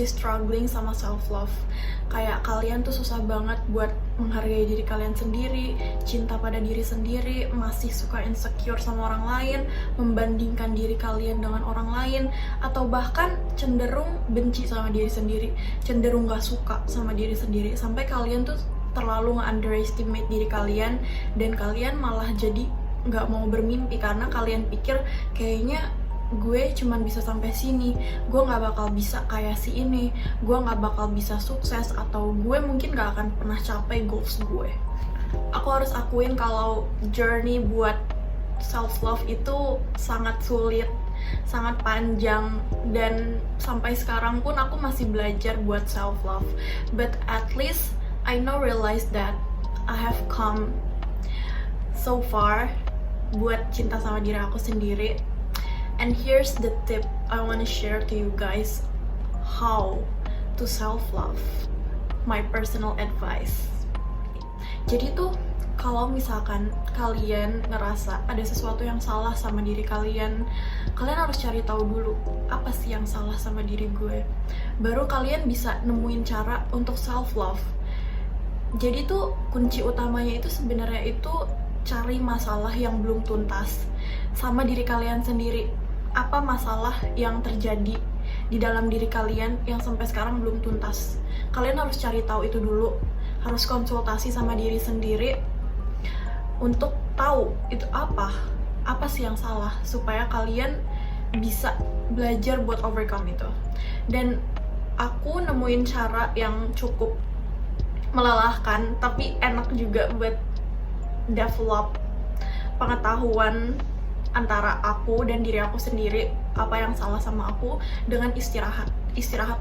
masih struggling sama self love. Kayak kalian tuh susah banget buat menghargai diri kalian sendiri, cinta pada diri sendiri, masih suka insecure sama orang lain, membandingkan diri kalian dengan orang lain, atau bahkan cenderung benci sama diri sendiri, cenderung gak suka sama diri sendiri, sampai kalian tuh terlalu nge-underestimate diri kalian, dan kalian malah jadi gak mau bermimpi karena kalian pikir kayaknya gue cuman bisa sampai sini, gue gak bakal bisa kayak si ini, gue gak bakal bisa sukses, atau gue mungkin gak akan pernah capai goals gue. Aku harus akuin kalau journey buat self-love itu sangat sulit, sangat panjang, dan sampai sekarang pun aku masih belajar buat self-love. But at least I realize that I have come so far buat cinta sama diri aku sendiri. And here's the tip I want to share to you guys, how to self-love, my personal advice. Jadi tuh kalau misalkan kalian ngerasa ada sesuatu yang salah sama diri kalian, kalian harus cari tahu dulu apa sih yang salah sama diri gue. Baru kalian bisa nemuin cara untuk self-love. Jadi tuh kunci utamanya itu sebenarnya itu cari masalah yang belum tuntas sama diri kalian sendiri. Apa masalah yang terjadi di dalam diri kalian yang sampai sekarang belum tuntas? Kalian harus cari tahu itu dulu, harus konsultasi sama diri sendiri untuk tahu itu apa sih yang salah, supaya kalian bisa belajar buat overcome itu. Dan aku nemuin cara yang cukup melelahkan tapi enak juga buat develop pengetahuan antara aku dan diri aku sendiri, apa yang salah sama aku, dengan istirahat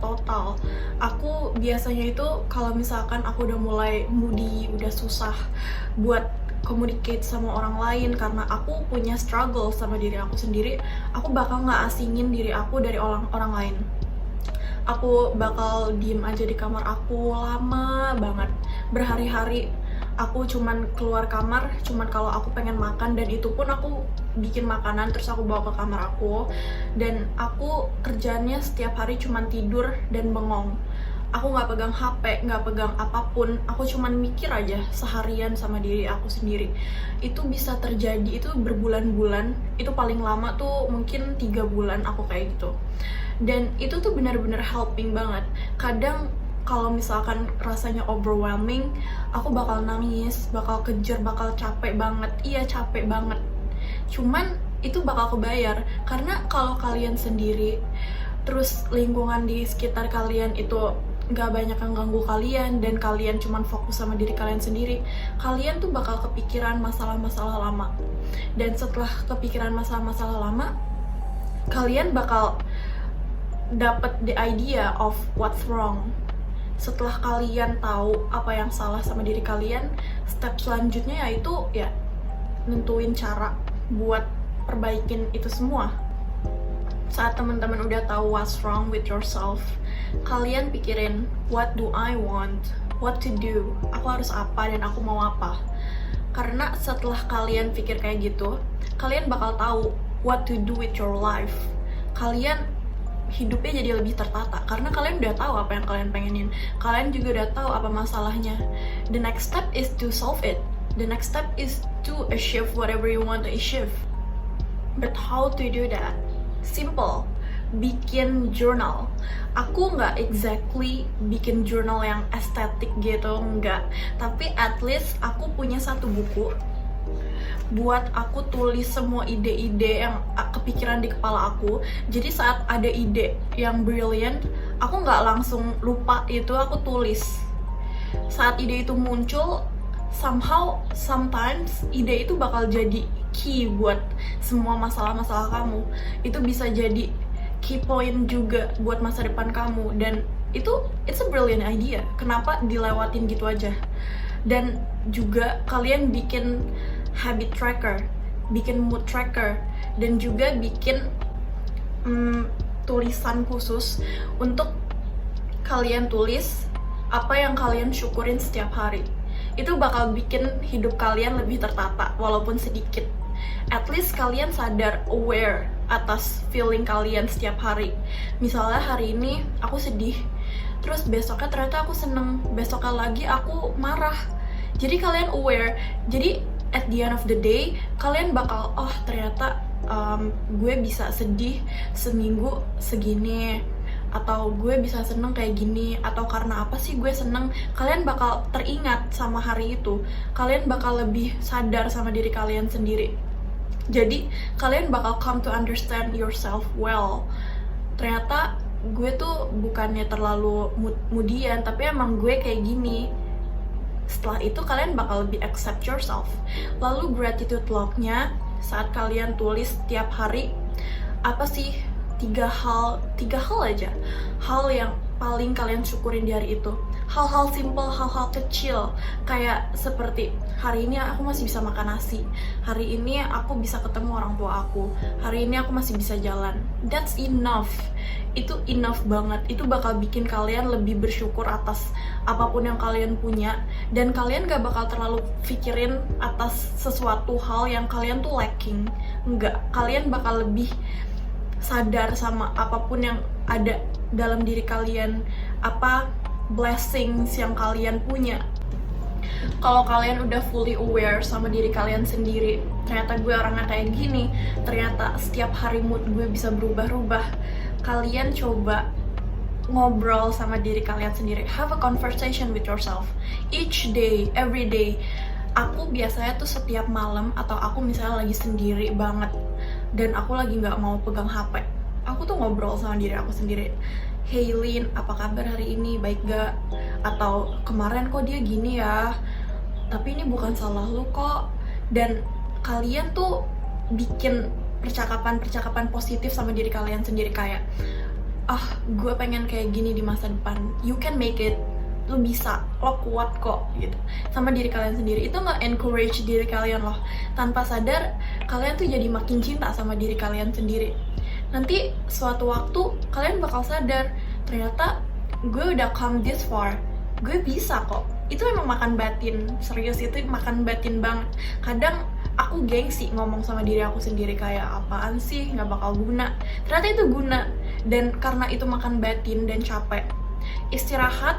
total. Aku biasanya itu kalau misalkan aku udah mulai moody, udah susah buat communicate sama orang lain karena aku punya struggle sama diri aku sendiri, aku bakal nggak asingin diri aku dari orang lain. Aku bakal diem aja di kamar aku lama banget, berhari-hari. Aku cuman keluar kamar cuman kalau aku pengen makan, dan itu pun aku bikin makanan terus aku bawa ke kamar aku, dan aku kerjaannya setiap hari cuman tidur dan bengong. Aku nggak pegang HP, nggak pegang apapun, aku cuman mikir aja seharian sama diri aku sendiri. Itu bisa terjadi itu berbulan-bulan, itu paling lama tuh mungkin 3 bulan aku kayak gitu. Dan itu tuh benar-benar helping banget. Kadang kalau misalkan rasanya overwhelming, aku bakal nangis, bakal kejer, bakal capek banget. Iya, capek banget. Cuman itu bakal kebayar, karena kalau kalian sendiri, terus lingkungan di sekitar kalian itu gak banyak yang ganggu kalian, dan kalian cuman fokus sama diri kalian sendiri, kalian tuh bakal kepikiran masalah-masalah lama. Dan setelah kepikiran masalah-masalah lama, kalian bakal dapat the idea of what's wrong. Setelah kalian tahu apa yang salah sama diri kalian, step selanjutnya yaitu ya nentuin cara buat perbaikin itu semua. Saat teman-teman udah tahu what's wrong with yourself, kalian pikirin, what do I want, what to do, aku harus apa dan aku mau apa. Karena setelah kalian pikir kayak gitu, kalian bakal tahu what to do with your life. Kalian hidupnya jadi lebih tertata karena kalian udah tahu apa yang kalian pengenin. Kalian juga udah tahu apa masalahnya. The next step is to solve it. The next step is to achieve whatever you want to achieve. But how to do that? Simple. Bikin journal. Aku nggak exactly bikin journal yang estetik gitu, nggak. Tapi at least aku punya satu buku buat aku tulis semua ide-ide yang kepikiran di kepala aku. Jadi saat ada ide yang brilliant, aku nggak langsung lupa itu, aku tulis. Saat ide itu muncul, sometimes ide itu bakal jadi key buat semua masalah-masalah kamu. Itu bisa jadi key point juga buat masa depan kamu, dan it's a brilliant idea. Kenapa dilewatin gitu aja? Dan juga kalian bikin habit tracker, bikin mood tracker, dan juga bikin tulisan khusus untuk kalian tulis apa yang kalian syukurin setiap hari. Itu bakal bikin hidup kalian lebih tertata walaupun sedikit. At least kalian sadar, aware atas feeling kalian setiap hari. Misalnya hari ini aku sedih, terus besoknya ternyata aku seneng, besoknya lagi aku marah. Jadi kalian aware, jadi at the end of the day kalian bakal, oh ternyata gue bisa sedih seminggu segini, atau gue bisa seneng kayak gini, atau karena apa sih gue seneng. Kalian bakal teringat sama hari itu, kalian bakal lebih sadar sama diri kalian sendiri. Jadi kalian bakal come to understand yourself well. Ternyata gue tuh bukannya terlalu mudian, tapi emang gue kayak gini. Setelah itu kalian bakal lebih accept yourself. Lalu gratitude log-nya, saat kalian tulis tiap hari, apa sih tiga hal aja, hal yang paling kalian syukurin di hari itu. Hal-hal simple, hal-hal kecil, kayak seperti hari ini aku masih bisa makan nasi, hari ini aku bisa ketemu orang tua aku, hari ini aku masih bisa jalan. That's enough. Itu enough banget. Itu bakal bikin kalian lebih bersyukur atas apapun yang kalian punya, dan kalian gak bakal terlalu pikirin atas sesuatu hal yang kalian tuh lacking. Enggak, kalian bakal lebih sadar sama apapun yang ada dalam diri kalian, apa blessings yang kalian punya. Kalau kalian udah fully aware sama diri kalian sendiri, ternyata gue orangnya kayak gini, ternyata setiap hari mood gue bisa berubah-ubah, kalian coba ngobrol sama diri kalian sendiri. Have a conversation with yourself each day, every day. Aku biasanya tuh setiap malam, atau aku misalnya lagi sendiri banget dan aku lagi nggak mau pegang HP, aku tuh ngobrol sama diri aku sendiri. Hey Lin, apa kabar hari ini, baik gak? Atau kemarin kok dia gini ya, tapi ini bukan salah lu kok. Dan kalian tuh bikin percakapan positif sama diri kalian sendiri, kayak gue pengen kayak gini di masa depan, you can make it, lu bisa, lo kuat kok, gitu, sama diri kalian sendiri. Itu nge-encourage diri kalian loh. Tanpa sadar kalian tuh jadi makin cinta sama diri kalian sendiri. Nanti suatu waktu kalian bakal sadar, ternyata gue udah come this far, gue bisa kok. Itu emang makan batin, serius, itu makan batin banget. Kadang aku gengsi ngomong sama diri aku sendiri, kayak apaan sih, gak bakal guna. Ternyata itu guna, dan karena itu makan batin dan capek. Istirahat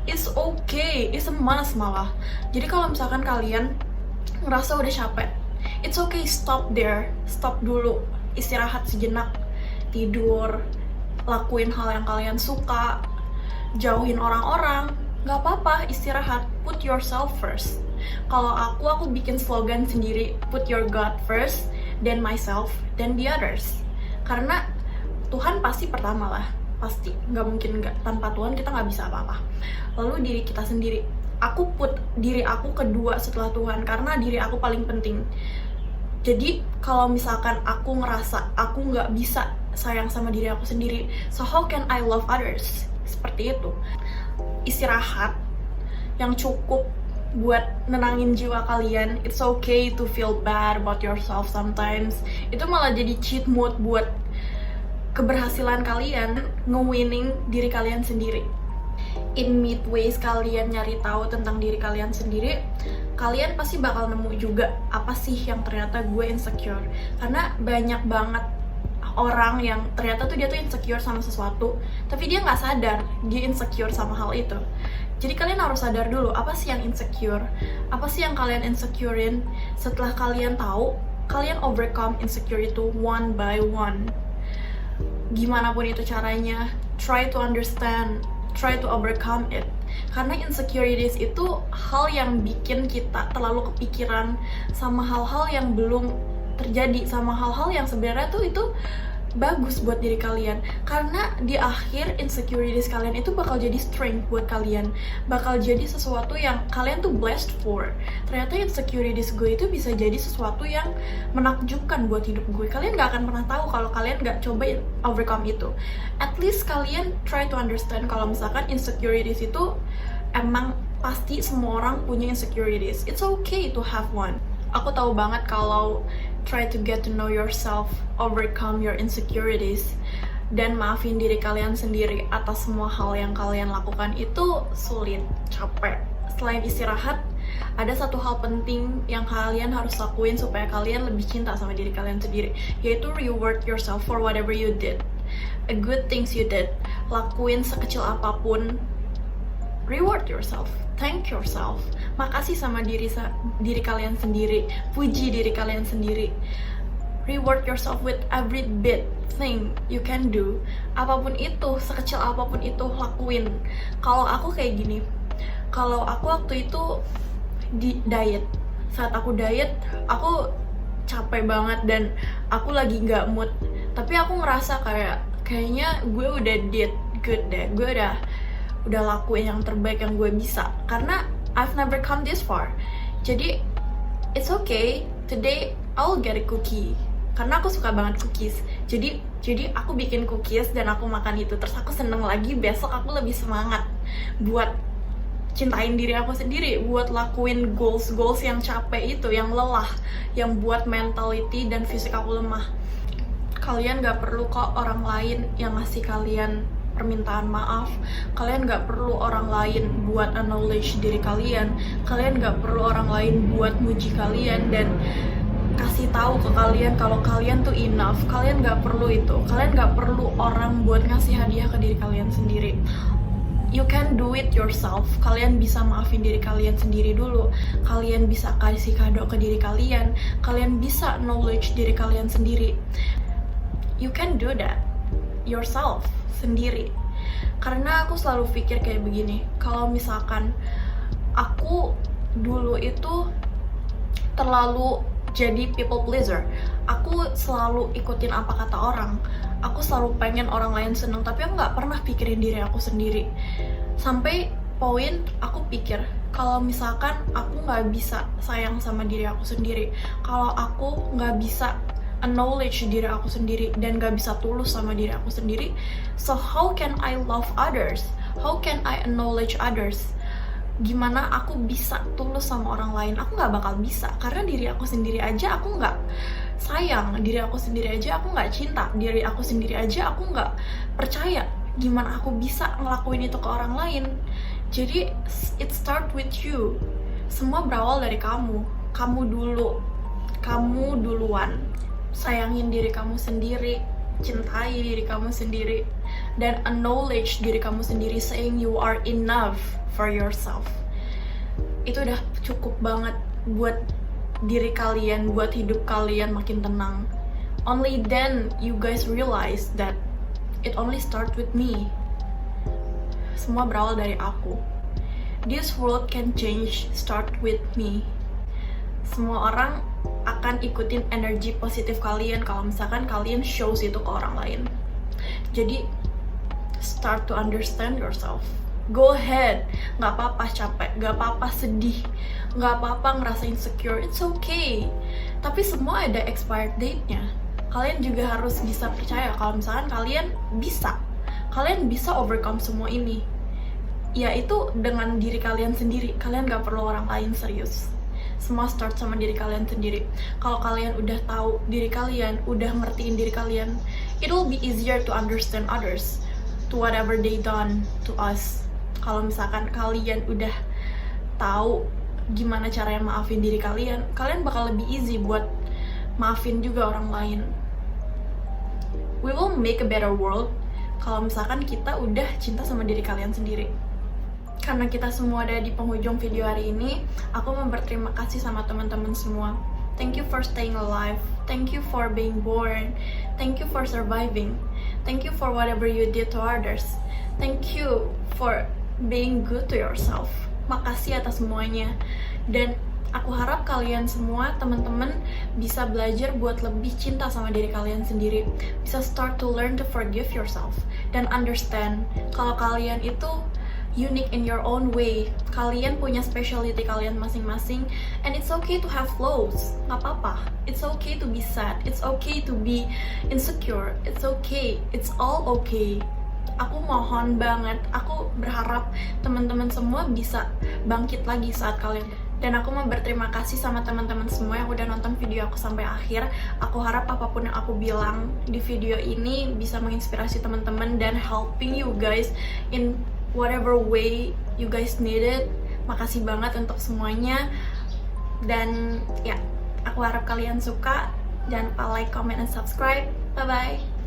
is okay, is a must malah. Jadi kalau misalkan kalian ngerasa udah capek, it's okay, stop there, stop dulu, istirahat sejenak, tidur, lakuin hal yang kalian suka, jauhin orang-orang, gak apa-apa, istirahat, put yourself first. Kalau aku bikin slogan sendiri, put your God first, then myself, then the others. Karena Tuhan pasti pertama lah, pasti, nggak mungkin nggak. Tanpa Tuhan kita nggak bisa apa-apa. Lalu diri kita sendiri, aku put diri aku kedua setelah Tuhan, karena diri aku paling penting. Jadi kalau misalkan aku ngerasa aku nggak bisa sayang sama diri aku sendiri, so how can I love others? Seperti itu. Istirahat yang cukup buat nenangin jiwa kalian. It's okay to feel bad about yourself sometimes. Itu malah jadi cheat mode buat keberhasilan kalian nge-winning diri kalian sendiri. In midways kalian nyari tahu tentang diri kalian sendiri, kalian pasti bakal nemu juga apa sih yang ternyata gue insecure. Karena banyak banget orang yang ternyata tuh dia tuh insecure sama sesuatu, tapi dia nggak sadar dia insecure sama hal itu. Jadi kalian harus sadar dulu, apa sih yang insecure, apa sih yang kalian insecurein. Setelah kalian tahu, kalian overcome insecure itu one by one. Gimana pun itu caranya, try to understand, try to overcome it. Karena insecurities itu hal yang bikin kita terlalu kepikiran sama hal-hal yang belum terjadi, sama hal-hal yang sebenarnya tuh itu bagus buat diri kalian. Karena di akhir insecurities kalian itu bakal jadi strength buat kalian, bakal jadi sesuatu yang kalian tuh blessed for. Ternyata insecurities gue itu bisa jadi sesuatu yang menakjubkan buat hidup gue. Kalian gak akan pernah tahu kalau kalian gak coba overcome itu. At least kalian try to understand kalau misalkan insecurities itu emang pasti semua orang punya insecurities. It's okay to have one. Aku tahu banget kalau try to get to know yourself, overcome your insecurities, dan maafin diri kalian sendiri atas semua hal yang kalian lakukan itu sulit, capek. Selain istirahat, ada satu hal penting yang kalian harus lakuin supaya kalian lebih cinta sama diri kalian sendiri, yaitu reward yourself for whatever you did. a good things you did. Lakuin sekecil apapun. Reward yourself, thank yourself. Makasih sama diri kalian sendiri. Puji diri kalian sendiri. Reward yourself with every bit thing you can do. Apapun itu, sekecil apapun itu, lakuin. Kalau aku kayak gini, kalau aku waktu itu di diet, saat aku diet, aku capek banget dan aku lagi nggak mood. Tapi aku ngerasa kayaknya gue udah did good deh, gue udah lakuin yang terbaik yang gue bisa, karena I've never come this far. Jadi it's okay, today I'll get a cookie, karena aku suka banget cookies. Jadi aku bikin cookies dan aku makan itu, terus aku seneng lagi. Besok aku lebih semangat buat cintain diri aku sendiri, buat lakuin goals yang capek itu, yang lelah, yang buat mentality dan fisik aku lemah. Kalian gak perlu kok orang lain yang ngasih kalian permintaan maaf. Kalian gak perlu orang lain buat acknowledge diri kalian. Kalian gak perlu orang lain buat muji kalian dan kasih tahu ke kalian kalau kalian tuh enough. Kalian gak perlu itu. Kalian gak perlu orang buat ngasih hadiah ke diri kalian sendiri. You can do it yourself. Kalian bisa maafin diri kalian sendiri dulu. Kalian bisa kasih kado ke diri kalian. Kalian bisa acknowledge diri kalian sendiri. You can do that yourself, sendiri. Karena aku selalu pikir kayak begini, kalau misalkan aku dulu itu terlalu jadi people pleaser, aku selalu ikutin apa kata orang, aku selalu pengen orang lain seneng, tapi aku nggak pernah pikirin diri aku sendiri. Sampai poin aku pikir, kalau misalkan aku nggak bisa sayang sama diri aku sendiri, kalau aku nggak bisa acknowledge diri aku sendiri dan gak bisa tulus sama diri aku sendiri, so how can I love others? How can I acknowledge others? Gimana aku bisa tulus sama orang lain? Aku gak bakal bisa, karena diri aku sendiri aja aku gak sayang, diri aku sendiri aja aku gak cinta, diri aku sendiri aja aku gak percaya. Gimana aku bisa ngelakuin itu ke orang lain? Jadi it start with you. Semua berawal dari kamu dulu, kamu duluan. Sayangin diri kamu sendiri, cintai diri kamu sendiri, dan acknowledge diri kamu sendiri, saying you are enough for yourself. Itu udah cukup banget buat diri kalian, buat hidup kalian makin tenang. Only then you guys realize that it only start with me. Semua berawal dari aku. This world can change start with me. Semua orang akan ikutin energi positif kalian kalau misalkan kalian shows itu ke orang lain. Jadi start to understand yourself. Go ahead, gak apa-apa capek, gak apa-apa sedih, gak apa-apa ngerasa insecure, it's okay. Tapi semua ada expired date-nya. Kalian juga harus bisa percaya kalau misalkan kalian bisa overcome semua ini. Yaitu dengan diri kalian sendiri, kalian gak perlu orang lain, serius. Semua start sama diri kalian sendiri. Kalau kalian udah tahu diri kalian, udah ngertiin diri kalian, it will be easier to understand others, to whatever they done to us. Kalau misalkan kalian udah tahu gimana caranya maafin diri kalian, kalian bakal lebih easy buat maafin juga orang lain. We will make a better world kalau misalkan kita udah cinta sama diri kalian sendiri. Karena kita semua ada di penghujung video hari ini, aku mau berterima kasih sama teman-teman semua. Thank you for staying alive. Thank you for being born. Thank you for surviving. Thank you for whatever you did to others. Thank you for being good to yourself. Makasih atas semuanya. Dan aku harap kalian semua, teman-teman, bisa belajar buat lebih cinta sama diri kalian sendiri. Bisa start to learn to forgive yourself. Dan understand kalau kalian itu unique in your own way. Kalian punya specialty kalian masing-masing, and it's okay to have flaws. Gak apa-apa. It's okay to be sad. It's okay to be insecure. It's okay. It's all okay. Aku mohon banget, aku berharap teman-teman semua bisa bangkit lagi saat kalian. Dan aku mau berterima kasih sama teman-teman semua yang udah nonton video aku sampai akhir. Aku harap apapun yang aku bilang di video ini bisa menginspirasi teman-teman dan helping you guys in whatever way you guys need it. Makasih banget untuk semuanya. Dan ya, aku harap kalian suka. Jangan lupa like, comment, and subscribe. Bye-bye.